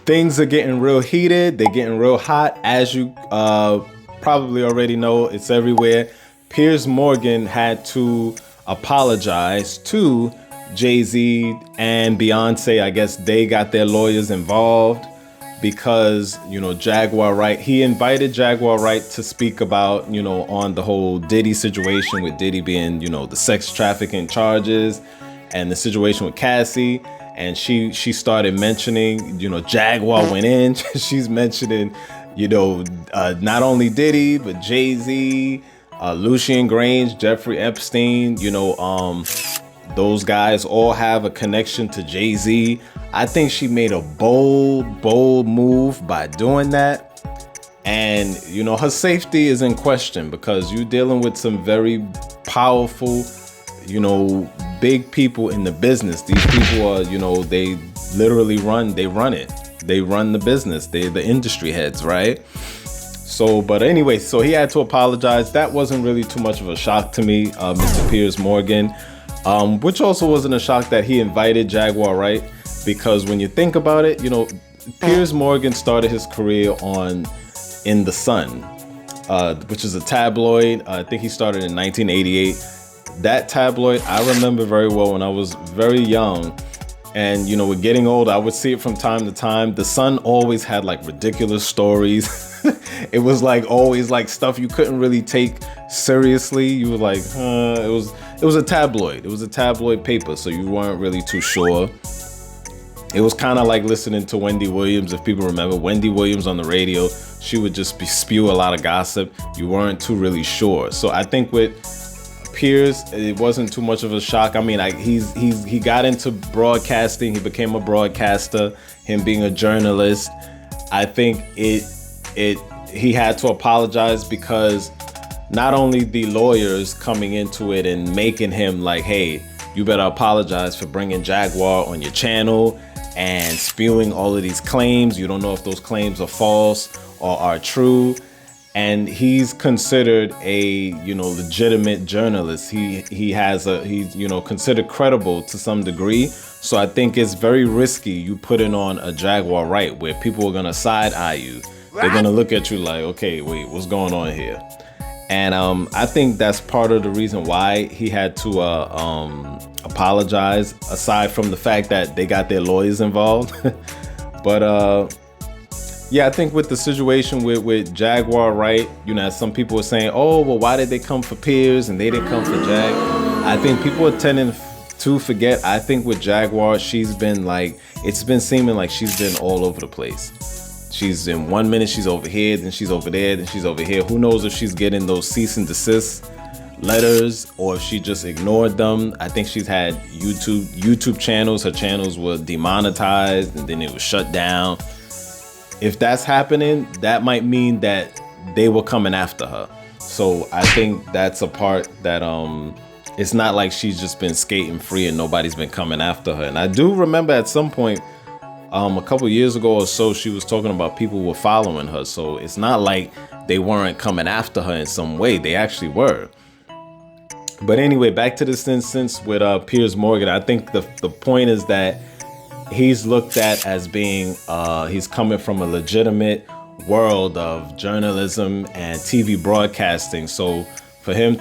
things are getting real heated. They're getting real hot. As you probably already know, it's everywhere. Piers Morgan had to apologize to Jay-Z and Beyonce. I guess they got their lawyers involved because, you know, Jaguar Wright, he invited Jaguar Wright to speak about, you know, on the whole Diddy situation, with Diddy being, you know, the sex trafficking charges and the situation with Cassie. And she started mentioning, you know, Jaguar went in. She's mentioning, you know, not only Diddy, but Jay-Z, Lucien Grange, Jeffrey Epstein, you know, those guys all have a connection to Jay-Z. I think she made a bold move by doing that. And, you know, her safety is in question because you're dealing with some very powerful, you know, big people in the business. These people are, you know, they literally run it. They run the business. They're the industry heads, right? So, but anyway, so he had to apologize. That wasn't really too much of a shock to me, Mr. Piers Morgan. Which also wasn't a shock that he invited Jaguar Wright, because when you think about it, you know, Piers Morgan started his career in The Sun, which is a tabloid. I think he started in 1988. That tabloid, I remember very well when I was very young. And, you know, with getting old, I would see it from time to time. The Sun always had like ridiculous stories. It was like always like stuff you couldn't really take seriously. You were like, it was a tabloid. It was a tabloid paper, so you weren't really too sure. It was kind of like listening to Wendy Williams. If people remember Wendy Williams on the radio, she would just spew a lot of gossip. You weren't too really sure. So I think with Piers, it wasn't too much of a shock. I mean, he got into broadcasting. He became a broadcaster. Him being a journalist, I think he had to apologize because not only the lawyers coming into it and making him like, hey, you better apologize for bringing Jaguar on your channel and spewing all of these claims. You don't know if those claims are false or are true. And he's considered a, you know, legitimate journalist. He's you know, considered credible to some degree. So I think it's very risky you putting on a Jaguar Wright where people are gonna side eye you. They're gonna look at you like, okay, wait, what's going on here? And I think that's part of the reason why he had to apologize, aside from the fact that they got their lawyers involved. But yeah, I think with the situation with Jaguar Wright, you know, some people were saying, oh, well, why did they come for Piers and they didn't come for Jag? I think people are tending to forget. I think with Jaguar, she's been like, it's been seeming like she's been all over the place. She's in 1 minute, she's over here, then she's over there, then she's over here. Who knows if she's getting those cease and desist letters or if she just ignored them. I think she's had YouTube channels. Her channels were demonetized and then it was shut down. If that's happening, that might mean that they were coming after her. So I think that's a part that it's not like she's just been skating free and nobody's been coming after her. And I do remember at some point, a couple years ago or so, she was talking about people were following her. So it's not like they weren't coming after her in some way. They actually were. But anyway, back to this instance with Piers Morgan. I think the point is that he's looked at as being, he's coming from a legitimate world of journalism and TV broadcasting. So for him